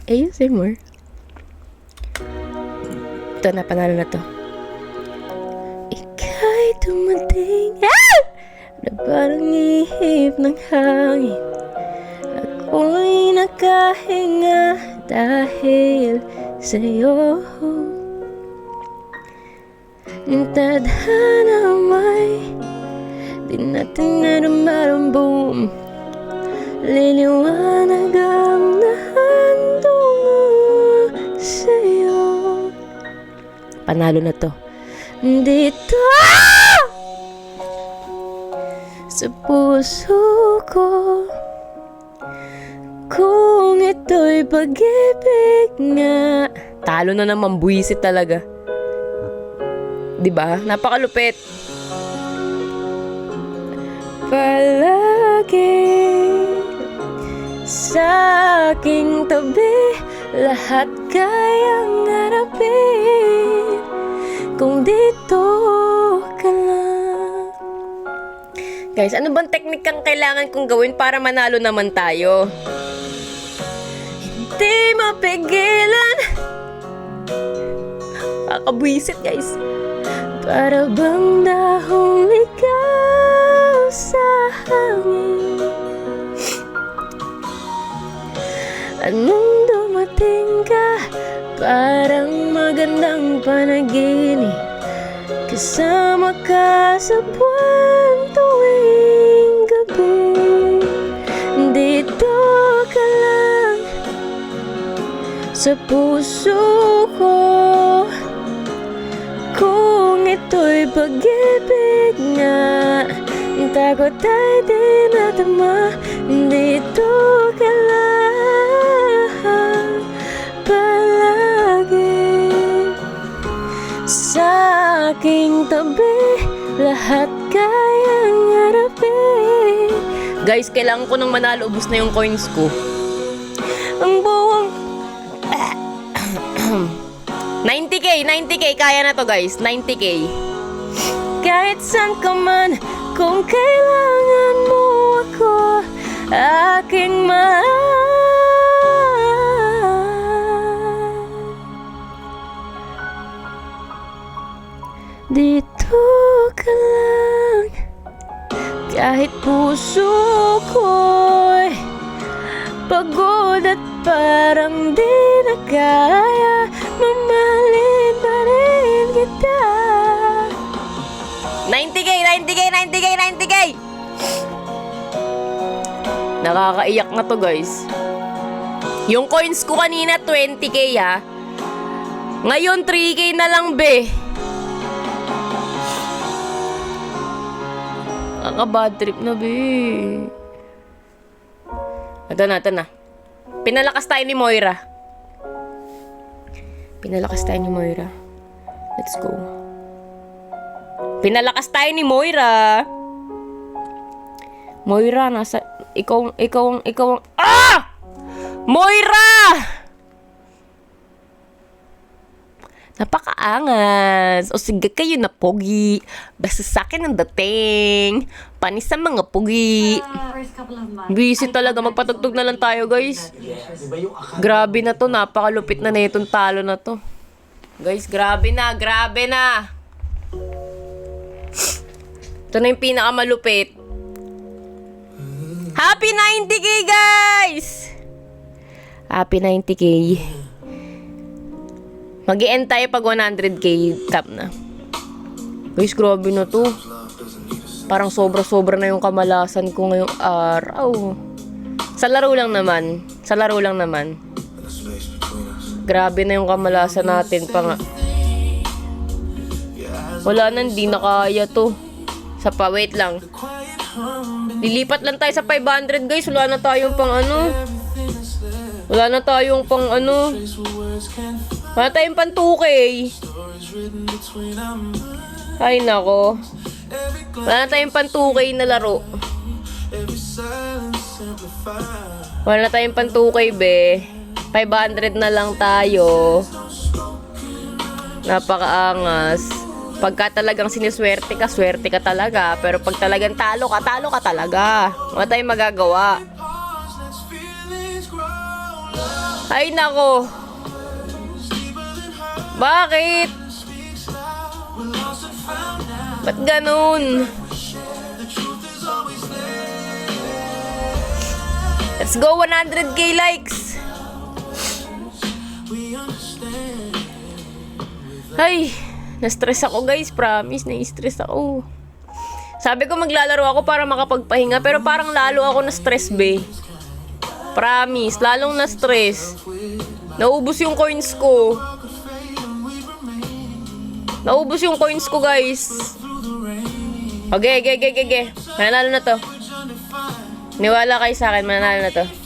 Ayusin mo. Ito na, panalo na to. Ika'y dumating na parang ihip ng hangin. Ako'y nakahinga dahil sa'yo. Ang tadhana may di natin naramdaman. Liliwanag ang nahandungo sa'yo. Panalo na to. Dito sa puso ko, kung ito'y pag-ibig nga. Talo na naman, buwisit talaga. Diba? Napakalupit. Palagi sa aking tabi, lahat kayang harapin kung dito ka lang. Guys, ano bang teknik ang kailangan kong gawin para manalo naman tayo? Hindi mapigilan. Kakabwisit, guys. Para bang dahong ikaw sa hangin. Anong dumating ka, parang magandang panaginip. Kasama ka sa buwan tuwing gabi. Dito ka lang sa puso ko. Kung ito'y pag-ibig nga, ang takot ay di natama. Dito ka lang palagi sa aking tabi, lahat kayang harapin. Guys, kailangan ko nang manalo, ubos na yung coins ko. Ang buwang 90k, kaya na to guys, 90k. Kahit saan ka man, kung kailangan mo ako, aking mahal. Dito ka lang, kahit puso ko'y pagod at parang di na kaya, mamahalin pa rin kita. 90k. Nakakaiyak na to guys. Yung coins ko kanina 20k ha. Ngayon 3k na lang be. Bad trip na be. Ito na. Pinalakas tayo ni Moira. Let's go. Pinalakas tayo ni Moira. Moira, nasa... Ikaw... Ah! Moira! Napakaangas. O sige kayo na pogi. Basta sa akin ang dating. Panis sa mga pogi. Busy talaga. Magpatugtog na lang tayo guys. Grabe na to. Napakalupit na itong talo na to. Guys, grabe na. Ito na yung pinakamalupit. Happy 90k guys! Happy 90k. Mag-i-end tayo pag 100k tap na. Guys, grabe na to. Parang sobra-sobra na yung kamalasan ko ngayong araw. Sa laro lang naman. Grabe na yung kamalasan natin pa nga. Wala na, hindi na kaya to. Wait lang. Lilipat lang tayo sa 500 guys. Wala na tayong pang ano. Wala na tayong pan 2K. Ay nako. Wala na tayong pan 2K na laro. Wala na tayong pan 2K be. 500 na lang tayo. Napakaangas. Pagka talagang siniswerte ka, swerte ka talaga. Pero pag talagang talo ka talaga. Wala tayong magagawa. Ay, nako. Bakit? Ba't ganun? Let's go, 100k likes. Ay, na-stress ako guys, promise, na-stress ako. Sabi ko maglalaro ako para makapagpahinga, pero parang lalo ako na-stress, be. Promise, lalong na-stress. Naubos yung coins ko. Naubos yung coins ko, guys. Okay. Mananalo na to. Niwala kayo sa akin, mananalo na to.